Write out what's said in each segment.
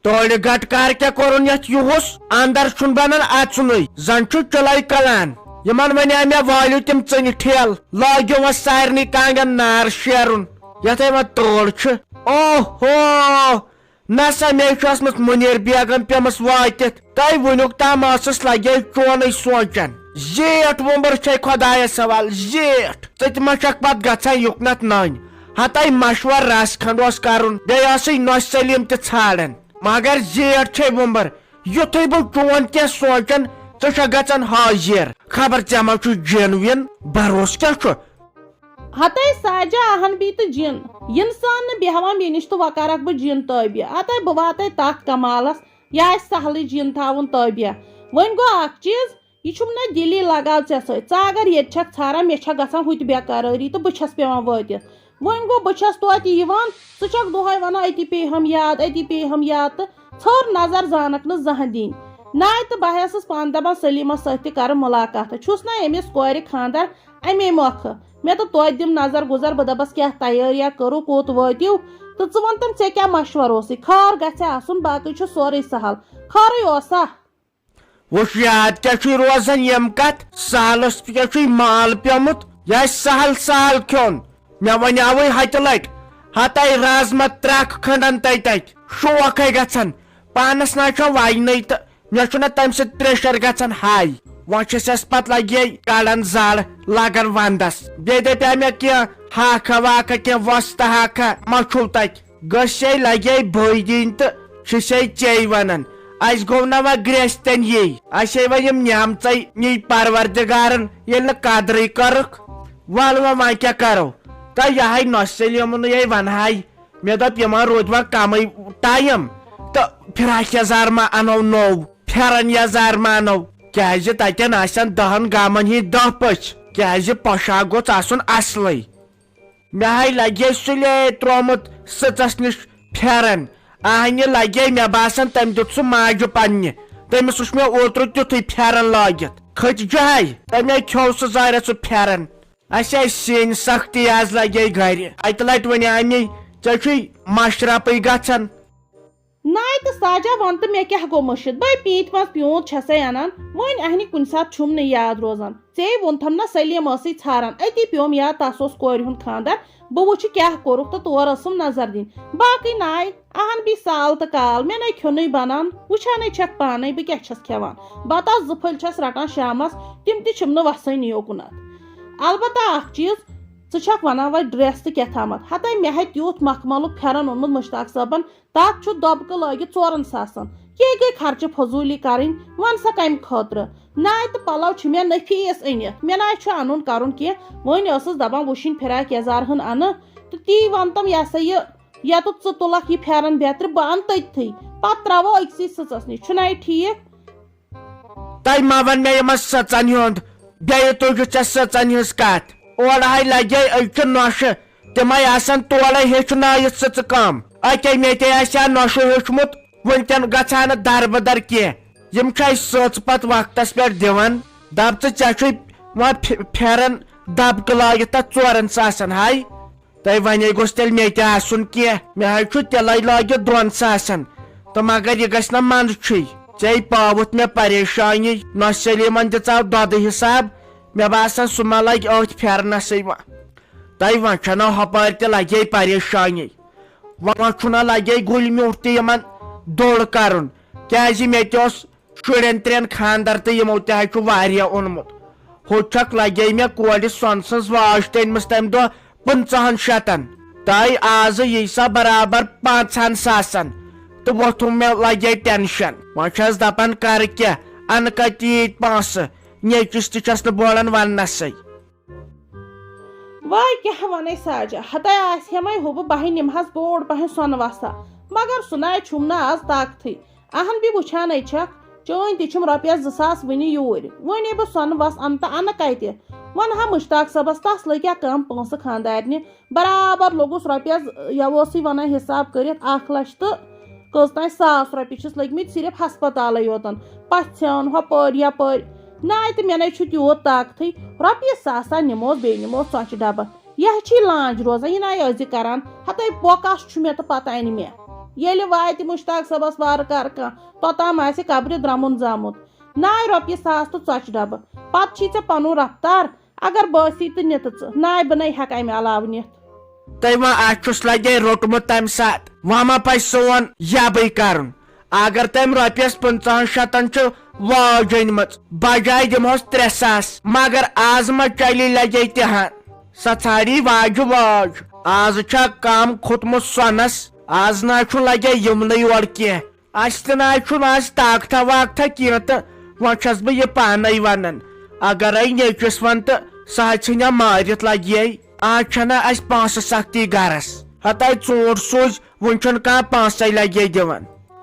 توڑ گٹ کار کیا کورن یت یوہس اندر چھن بنان اچنی زن چھ چلائی کلان یمن ونیا مے والیو تم ژنہِ ٹھیل لاگیو وس سارنی کانگن نار شیرن یتھے وۄنۍ توڑ چھ او ہو نسا مے چھ ٲسمٕژ منیر بیگم پیمس واتِتھ تۄہہِ وُنیُک تام ٲسٕس لگے چونٕے سونچان زیٹھ وومبر چھے خۄدایس سوال زیٹھ ژٕ تہِ ما چھکھ پتہٕ گژھان یُکنتھ نٔنۍ ہتاے مشور رس کھنڈ اوس کرُن بیٚیہِ ٲسٕے نۄش سلیٖم تہِ ژھانڈان مگر زیٹھ چھے وومبر یُتھُے بہٕ چون کینٛہہ سونچان ژٕ چھکھ گژھان حٲضر خبر ژےٚ ما چھُ جِن وِن بروس کیٛاہ چھُ ہتائی ساجا اہن بی تو جن انسان نہ بیہوان بے نش تو وکارک بہ جن تابیہ ہتائی بہ واتے تات کمالس یہ سہل جن تھاون تابیہ ون گو اخ چیز یہ چھم نا دلی لگاو ژے ست ژٕ اگر یت چھکھ ژھاران مے چھکھ گژھان ہوتہِ بے قراری تو بہ چھس پیوان وٲتِتھ ون گو بہ چھس توتہِ یوان ژٕ چھکھ دۄہے ونان اتی پے ہم یاد تو ژھر نظر زانکھ نہ زہن دِنۍ ناے تو بہ ٲسٕس پانہٕ دپان سلیمس سۭتۍ تہِ کرٕ ملاقات چھُس نا أمِس کورِ خاندر امی مۄکھٕ مے تو توتہِ دِم نظر گُزر بہ دپس کیٛاہ تیٲریا کٔرو کوٚت وٲتِو تہٕ ژٕ ون تم ژےٚ کیٛاہ مشور اوسُے خار گژھِ آسُن باقٕے چھُ سورُے سہل خارٕے اوسا وُچھ یاد کیٛاہ چھُے روزان یم کتھ سہلس کیٛاہ چھُے مال پیومُت یہِ آسہِ سہل سہل کھیوٚن مےٚ ونیاوٕے ہتہِ لٹہِ ہتاے رازما ترکھ کھنڈن تتہِ شوقے گژھان پانس نا چھُ واینے تہٕ مےٚ چھُنہ تمہِ سۭتۍ پریشر گژھان ہاے وۄنۍ چھسس پتہٕ لگے کڑان زڑ لگان ونٛدس بیٚیہِ دپیٛاو مےٚ کینٛہہ ہاکھا واکھا کینٛہہ وۄستہٕ ہاکھا ما چھُو تتہِ گٔژھے لگے بٲے دِنۍ تہٕ چھُسے ژے ونان اسہِ گوٚو نہ وۄنۍ گرٛیستٮ۪ن یی اسے وۄنۍ یِم نعمژے نی پروردگارن ییٚلہِ نہٕ قدرٕے کٔرٕکھ ول وۄنۍ کیٛاہ کرو تہٕ یہے نۄش سلیٖمنٕے ونہاے مےٚ دوٚپ یِمن روٗدۍ وۄنۍ کمٕے ٹایم تہٕ فراق یزار ما انو نوٚو پھیرن یزار ما انو کیازِ تتٮ۪ن آسن 10 گامن ہٕنٛدۍ 10 پٔژھۍ کیازِ پۄشاک گوٚژھ آسُن اصلٕے مےٚ ہاے لگے سُلے ترومُت سٕژس نِش پھیرن اہنہِ لگے مےٚ باسان تٔمۍ دیُت سُہ ماجہِ پننہِ تٔمِس وُچھ مےٚ اوترٕ تیُتھُے پھیرن لٲگِتھ کھٔتۍ جاے تمے کھیوٚو سُہ زارِ سُہ پھیرن اسہِ آے سِنۍ سختی آز لگے گرِ اکہِ لٹہِ ونیاے مے ژےٚ چھُے مشرپٕے گژھان ناے تو ساجا ون تو مے کیا گو مشد بے پیت مز پیوت چھسے انان ون اہنی کن سات چھم نہ یاد روزان ژے ون تھم نا سلیم ٲسٕے ژھاران اتی پیوم یاد تس اوس کورِ ہُنٛد خاندر بہٕ وٕچھِ کیا کوٚرُکھ تہٕ تور ٲسٕم نظر دِنۍ باقٕے ناے اہن بی سال تہٕ کال مےٚ نَے کھیوٚنُے بنان وٕچھانے چھکھ پانے بہٕ کیٛاہ چھس کھٮ۪وان بتس 2 پھٔلۍ چھس رٹان شامس تِم تہِ چھِم نہٕ وسٲنی یوکُنتھ البتہ اکھ چیٖز ژٕ چھکھ ونان وۄنۍ ڈریس تہٕ کیٛاہتامتھ ہتاے مےٚ ہے تیوٗت مخملُک پھیرن اوٚنمُت مشتاق صٲبن تتھ چھُ دۄبکہٕ لٲگِتھ 4 ساسن یہ گٔے خرچہٕ فضوٗلی کرٕنۍ ون سا کمہِ خٲطرٕ ناے تہٕ پلو چھِ مےٚ نفیٖس أنِتھ مےٚ ناے چھُ انُن کرُن کینٛہہ وۄنۍ ٲسٕس دپان وٕشِنۍ فراق یزار ہن انہٕ تہٕ تی ونتم یہ سا یہِ یتُتھ ژٕ تُلکھ یہِ پھیرن بیترِ بہٕ انہٕ تٔتتھٕے پتہٕ تراوو أکسٕے سٕژس نِش چھُنہ یہِ ٹھیٖک تۄہہِ ما ون مےٚ یِمن سٕژن ہُنٛد بیٚیہِ تُجہِ ژےٚ سٕژن ہٕنٛز کتھ اورٕ ہاے لگے أکہِ نۄشہِ تِمے آسان تولے ہیٚچھنٲیِتھ سٕژٕ کٲم اکے مےٚ تہِ آسہِ ہا نۄشہِ ہیوٚچھمُت وٕنکٮ۪ن گژھِ نہٕ دربدر کینٛہہ یِم چھِ اسہِ سٕژ پتہٕ وقتس پٮ۪ٹھ دِوان دپ ژٕ ژےٚ چھُے وۄنۍ پھیرن دبکہٕ لٲگِتھ تتھ 4 ساسن ہاے تۄہہِ ونے گوٚژھ تیٚلہِ مےٚ تہِ آسُن کینٛہہ مےٚ حظ چھُ تِلے لٲگِتھ 2 ساسن تہٕ مگر یہِ گژھِ نہ منٛدچھُے ژےٚ پاوُتھ مےٚ پریشٲنی نۄش سلیٖمن دِژاو دۄدٕ حساب مےٚ باسان سُہ ما لگہِ أتھۍ پھیرنسٕے وۄنۍ تۄہہِ وۄنۍ چھنہ ہۄپٲرۍ تہِ لگے پریشٲنی وۄنۍ چھُنہ لگے گُلۍ میوٗٹھ تہِ یِمن دوٚر کرُن کیازِ مےٚ تہِ اوس شُرٮ۪ن 3 خاندر تہٕ یِمو تہِ حظ چھُ واریاہ اوٚنمُت ہُہ چھکھ لگے مےٚ کورِ سۄنہٕ سٕنٛز واج تہِ أنمٕژ تمہِ دۄہ 500 شیٚتن تۄہہِ آزٕ یی سا برابر 5 ساسن تہٕ وۄتھُم مےٚ لگے ٹینشن وۄنۍ چھس دپان کرٕ کیٛاہ انہٕ کتہِ ییٖتۍ پونٛسہٕ نیچِس تہِ چھس نہٕ بولان وننسٕے واے کیٛاہ ونے ساجا ہتاے آسہِ ہمے ہُہ بہٕ بہے نِمہس بوٚڑ پہن سۄنہٕ وسا مگر سُہ ناے چھُم نہٕ آز طاقتھٕے اہن بی وٕچھانے چھکھ چٲنۍ تہِ چھُم رۄپیس 2 ساس وٕنہِ یوٗرۍ وۄنۍ بہٕ سۄنہٕ وس انہٕ تہٕ انہٕ کتہِ ون ہا مشتاق صٲبس تس لٔگیا کم پونٛسہٕ خاندارنہِ برابر لوٚگُس رۄپیس اوسُے ونان حساب کٔرِتھ 1 لچھ تہٕ کٔژتانۍ 100 رۄپیہِ چھِس لٔگمٕتۍ صرف ہسپتالے یوتن پژھٮ۪ن ہۄپٲرۍ یپٲرۍ ناے تہٕ مےٚ نَے چھُ تیوٗت طاقتھٕے رۄپیہِ 100 نِموس بیٚیہِ نِموس ژۄچہِ ڈبہٕ یہِ چھی لانٛج روزان یہِ ناے ٲسۍ زِ کران ہتاے بۄکاس چھُ مےٚ تہٕ پتہٕ انہِ مےٚ ییٚلہِ واتہِ مشتاق صٲبس وارٕ کارٕ کانٛہہ توٚتام آسہِ قبرِ درٛمُن زامُت ناے رۄپیہِ ساس تہٕ ژۄچہِ ڈبہٕ پتہٕ چھی ژےٚ پنُن رفتار اگر بٲسی تہٕ نِتہٕ ژٕ ناے بہٕ نے ہٮ۪کہٕ امہِ علاوٕ نِتھ تۄہہِ ما اَتھُس لگے روٚٹمُت تمہِ ساتہٕ وۄنۍ ما پزِ سون یبٕے کرُن اگر تٔمۍ رۄپیس 500 چھُ واج أنمٕژ بجاے دِمہوس 300 مگر آز ما چلی لگے تہِ ہن سۄ ژھانڈی واجہِ واج آز چھا کم کھوٚتمُت سۄنس آز نہ چھُ لگے یِمنٕے یورٕ کینٛہہ اسہِ تہِ نہ چھُنہٕ آز طاقتہ واقتہ کینٛہہ تہٕ وۄنۍ چھس بہٕ یہِ پانے ونان اگرے نیچوِس ون تہٕ سۄ ژھٕنیا مٲرِتھ لگے آز چھنہ اسہِ پونٛسہٕ سختی گرس ہتاے ژوٗنٛٹھ سوٗزۍ وُنہِ چھُنہٕ کانٛہہ پونٛسے لگے دِوان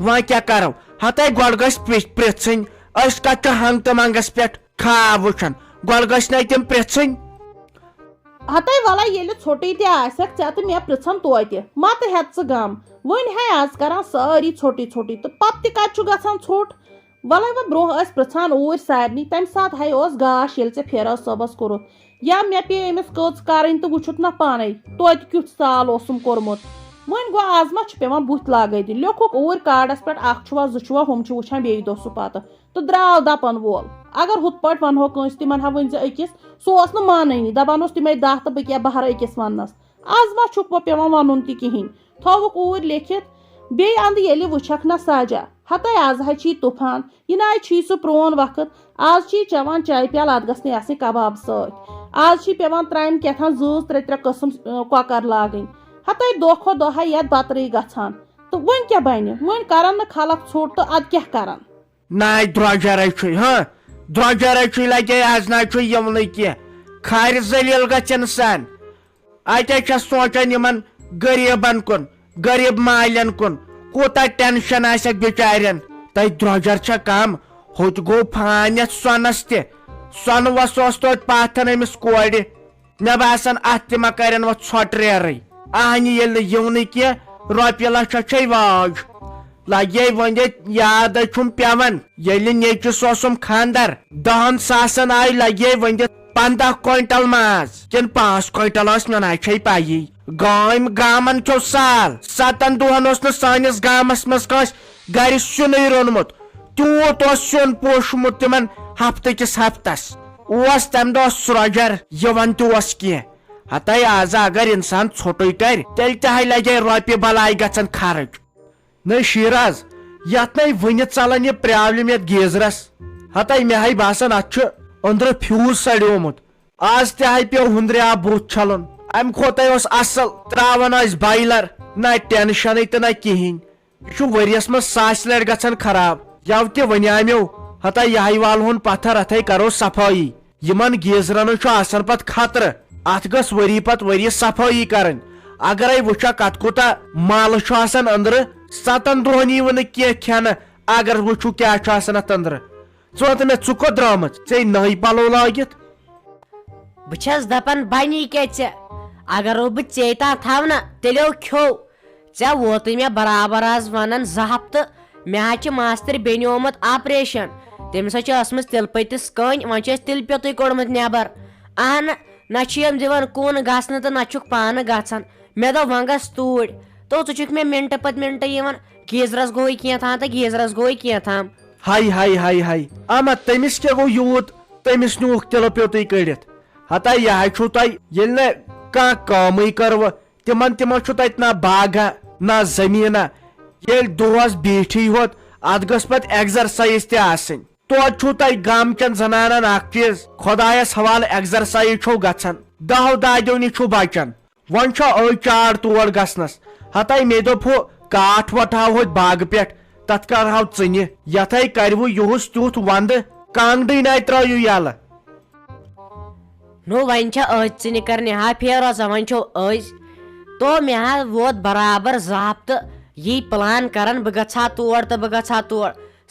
وۄنۍ کیٛاہ کرو ہتاے گۄڈٕ گژھِ پرژھٕنۍ أسۍ کتھ چھِ ہنگ تہٕ منگس پٮ۪ٹھ خاب وٕچھان گۄڈٕ گژھِ نَے تِم پرژھٕنۍ ہتاے وَلے ییٚلہِ ژھوٚٹٕے تہِ آسٮ۪کھ ژےٚ تہٕ مےٚ پرژھن توتہِ متہٕ ہٮ۪ت ژٕ غم وۄنۍ ہے آز کران سٲری ژھوٚٹٕے ژھوٚٹٕے تہٕ پتہٕ تہِ کتہِ چھُ گژھان ژھوٚٹ وَلے وۄنۍ برونٛہہ ٲسۍ پرژھان اوٗرۍ سارنٕے تمہِ ساتہٕ ہے اوس گاش ییٚلہِ ژےٚ فراز صٲبس کوٚرُتھ یا مےٚ پیٚیہِ أمِس کٔژ کرٕنۍ تہٕ وٕچھُتھ نہ پانے توتہِ کیُتھ سال اوسُم کوٚرمُت وۄنۍ گوٚو آز ما چھُ پیٚوان بُتھ لاگے دِنۍ لیوکھُکھ اوٗرۍ کاڈس پٮ۪ٹھ اکھ چھُوا زٕ چھُوا ہُم چھِ وٕچھان بیٚیہِ دۄہ سُہ پتہٕ تہٕ درٛاو دپن وول اگر ہُتھ پٲٹھۍ ونہو کٲنٛسہِ تِمن ہا ؤنۍ زِ أکِس سُہ اوس نہٕ مانٲنی دپان اوس تِمے 10 تہٕ بہٕ کیٛاہ بہرٕ أکِس وننس آز ما چھُکھ وۄنۍ پیٚوان ونُن تہِ کِہینۍ تھووُکھ اوٗرۍ لیکھِتھ بیٚیہِ انٛدٕ ییٚلہِ وٕچھکھ نہ ساجا ہتاے آز ہے چھی طوفان یہِ ناے چھی سُہ پرون وقت آز چھی چٮ۪وان چایہِ پیالہٕ اتھ گژھنٕے آسٕنۍ کباب سۭتۍ آز چھی پیٚوان ترامہِ کیٛاتھان 2-3 قٕسم کۄکر لاگٕنۍ ہتاے دۄہ کھۄتہٕ دۄہ ہے یتھ بترٕے گژھان تہٕ وۄنۍ کیٛاہ بنہِ وۄنۍ کرن نہٕ خلق ژھوٚٹ تہٕ ادٕ کیٛاہ کرن ناے درٛوجرے چھُے درٛوجرے چھُے لگے آز نہ چھُ یِمنٕے کینٛہہ کھارِ ذلیل گژھِ انسان اتے چھس سونچان یِمن غریٖبن کُن غریٖب مالٮ۪ن کُن کوٗتاہ ٹینشن آسٮ۪کھ بِچارٮ۪ن تتہِ درٛوجر چھا کم ہوٚتہِ گوٚو فان یتھ سۄنس تہِ سۄنہٕ وس اوس توتہِ پاتھن أمِس کورِ مےٚ باسان اتھ تہِ ما کرن وۄنۍ ژھۄٹریرٕے اہنہِ ییٚلہِ نہٕ یِونٕے کینٛہہ رۄپیہِ لچھا چھے واج لگے وۄنۍ ییٚتہِ یادے چھُم پیوان ییٚلہِ نیچوِس اوسُم خاندر 10 ساسن آیہِ لگے وۄنۍ دِتھ 15 کوینٹل ماز کِنہٕ 5 کوینٹل ٲس مےٚ نہ چھے پایی گامن کھیو سال 7 دۄہن اوس نہٕ سٲنِس گامس منٛز کٲنٛسہِ گرِ سیُنٕے روٚنمُت تیوٗت اوس سیُن پوشمُت تِمن ہفتہٕ ہفتس اوس تمہِ دۄہ سرٛوجر یِوان تہِ اوس کینٛہہ ہتاے آز اگر انسان ژھوٚٹٕے کرِ تیٚلہِ تہِ ہے لگے رۄپیہِ بلاے گژھان خرٕچ نٔے شیراز یتھ نَے وُنہِ ژلان یہِ پرابلِم یتھ گیٖزرس ہتاے مےٚ ہے باسان اتھ چھُ أنٛدرٕ فیوٗز سڑیومُت آز تہِ ہے پیٚو ہُنٛدرِ آب بُتھ چھلُن امہِ کھۄتے اوس اصل تراوان ٲسۍ بایلر نہ ٹینشنٕے تہٕ نہ کِہینۍ یہِ چھُ ؤریس منٛز 100 لٹہِ گژھان خراب یو تہِ ونیامیو ہتاے یہے والہون پتھر اتھے کرو صفٲیی یِمن گیٖزرن چھُ آسان پتہٕ خطرٕ اتھ گٔژھ ؤری پتہٕ ؤری صفٲیی کرٕنۍ اگرے وٕچھکھ اتھ کوٗتاہ مل چھُ آسان أنٛدرٕ 7 دۄہن ییٖوٕ نہٕ کینٛہہ کھٮ۪نہٕ اگر وٕچھو کیٛاہ چھُ آسان اتھ أنٛدرٕ ژٕ وَن تہٕ مےٚ ژٕ کوٚت درٛامٕژ ژےٚ نٔے پلو لٲگِتھ بہٕ چھس دپان بنی کیٛاہ ژےٚ اگر بہٕ ژے تام تھاو نا تیٚلہِ کھیو ژےٚ ووتُے مےٚ برابر آز ونان 2 ہفتہٕ مےٚ حظ چھِ ماستٕرۍ بیٚنہِ آمُت آپریشن تٔمِس حظ چھِ ٲسمٕژ تِلہٕ پٔتِس کٔنۍ وۄنۍ چھِ أسۍ تِلہٕ پیوٚتُے کوٚڑمُت نٮ۪بر اہنہٕ نہ چھِ یِم دِوان کُن گژھنہٕ تہٕ نہ چھُکھ پانہٕ گژھان مےٚ دوٚپ وۄنۍ گژھ توٗرۍ تو ژٕ چھُکھ مےٚ مِنٹہٕ پتہٕ مِنٹہٕ یِوان گیٖزرس گوٚوُے کینٛہہ تہٕ گیٖزرس گوٚوُے کینٛہہ ہاے اما تٔمِس کیٛاہ گوٚو یوٗت تٔمِس نیوٗکھ تِلہٕ پیوٚتُے کٔڑِتھ ہتاے یہِ چھُو تۄہہِ ییٚلہِ نہٕ کانٛہہ کٲمٕے کٔروٕ تِمن چھُ تتہِ نہ باغا نہ زٔمیٖنا ییٚلہِ دۄہس بیٖٹھٕے ہوت اتھ گٔژھ پتہٕ ایگزرسایز تہِ آسٕنۍ توتہِ چھُو تۄہہِ گامچٮ۪ن زنانن اکھ چیٖز خۄدایس حوالہٕ ایگزرسایز چھو گژھان 10 دادیو نِش چھُ بچان وۄنۍ چھا أڑۍ چار تور گژھنس ہتاے مےٚ دوٚپ ہُہ کاٹھ وٹھاو ہوٚتۍ باغہٕ پٮ۪ٹھ تتھ کرہاو ژِنہِ یتھے کرِوٕ یِہُس تیُتھ ونٛدٕ کانٛگڑٕے ناے ترٲیِو یلہٕ نو وۄنۍ چھا أزۍ ژِنہِ کرنہِ ہا فیروزا وۄنۍ چھو أزۍ تو مےٚ حظ ووت برابر 2 ہفتہٕ یی پلان کران بہٕ گژھٕ ہا تور تہٕ بہٕ گژھٕ ہا تور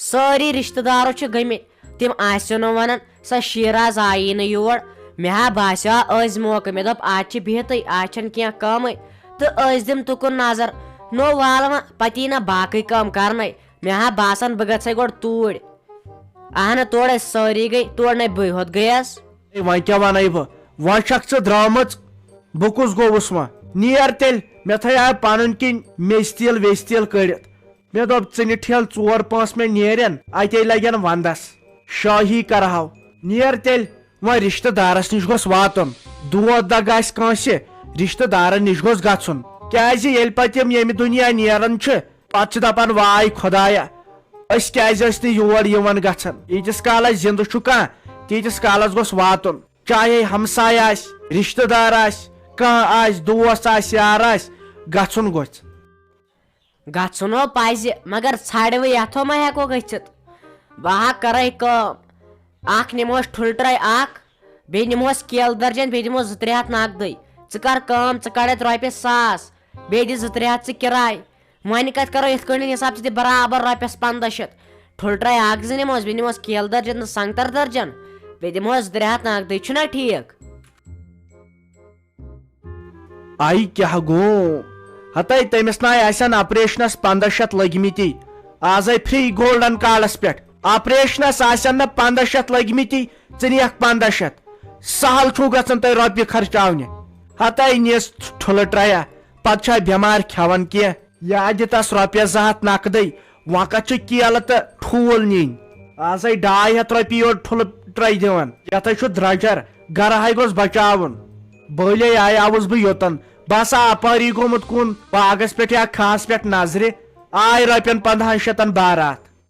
سٲری رشتہٕ دارو چھِ گٔمٕتۍ تِم آسہِ نہٕ ونان سۄ شیراز آیی نہٕ یور مےٚ ہا باسیو أزۍ موقعہٕ مےٚ دوٚپ آز چھِ بِہتٕے آز چھنہٕ کینٛہہ کٲمٕے تہٕ أزۍ دِمہٕ تُکُن نظر نو والہٕ وۄنۍ پتہٕ یی نہ باقٕے کٲم کرنے مےٚ ہا باسان بہٕ گژھے گۄڈٕ توٗرۍ اہنہٕ تورٕ ٲسۍ سٲری گٔے تورٕ نے بٕے ہوت گٔیس وۄنۍ کیٛاہ ونے بہٕ وۄنۍ چھکھ ژٕ درٛامٕژ بہٕ کُس گوٚوُس وۄنۍ نیر تیٚلہِ مے تھیا پن کن میستیل ویستیل کڑت مے دپ ژٕ ٹھیل 4-5 مے نیرن اتے لگن وندس شاہی کرہو نیر تیل و رشتہ دارس نش گوس واتن دود دگ آس کانسہ رشتہ دارن نش گوس گژھن کیازِ ییٚلہِ پتہٕ یِم ییٚمہِ دُنیا نیران چھِ پتہٕ چھِ دپان واے خۄدایا أسۍ کیازِ ٲسۍ نہٕ یور یِوان گژھان ییٖتِس کالس زندٕ چھُ کانٛہہ تیٖتِس کالس گوٚژھ واتُن چاہے ہمساے آسہِ رشتہ دار آسہِ کانٛہہ آسہِ دوست آسہِ یار آسہِ گژھُن گوٚژھ گژھُن ہو پزِ مگر ژھاڑوٕے یتھو ما ہیکو گٔژھِتھ بہٕ ہا کرے کٲم اکھ نموس ٹھُل ٹرے اکھ بیٚیہِ نموس کیلہٕ درجن بیٚیہِ دِموس 2-3 نقدٕے ژٕ کر کٲم ژٕ کڑ اتھ رۄپیس 1000 بیٚیہِ دِ 2-3 ژٕ کراے وۄنۍ کتہِ کرو یتھ کٲٹھۍ حساب ژٕ دِ برابر رۄپیس 1500 ٹھُل ٹرے اکھ 2 نموس بیٚیہِ نموس کیلہٕ درجن تہٕ سنگتر درجن بیٚیہِ دِموس 2-3 نقدٕے چھُنا ٹھیٖک آیہِ کیاہ گوٚو ہتے تٔمِس ناے آسن آپریشنس 1500 لٔگمٕتی آزے فری گولڈن کارڈس پٮ۪ٹھ آپریشنس آسن نہٕ 1500 لٔگمٕتی ژٕ نِکھ 1500 سہل چھُو گژھان تۄہہِ رۄپیہِ خرچاونہِ ہتے نِس ٹھُلہٕ ٹریا پتہٕ چھا بٮ۪مار کھٮ۪وان کینٛہہ یا دِ تس رۄپیس 200 نقدٕے وۄنۍ کتھ چھِ کیلہٕ تہٕ ٹھوٗل نِنۍ آزے 200 رۄپیہِ یورٕ ٹھُلہٕ ٹرے دِوان یتھے چھُ درٛۄجر گرٕ ہاے گوٚژھ بچاوُن بٲلے آیاوُس بہٕ یوٚتن بہٕ ہسا اپٲری گوٚمُت کُن باغس پٮ۪ٹھ یا کھہس پٮ۪ٹھ نظرِ آے رۄپین 1500 بارات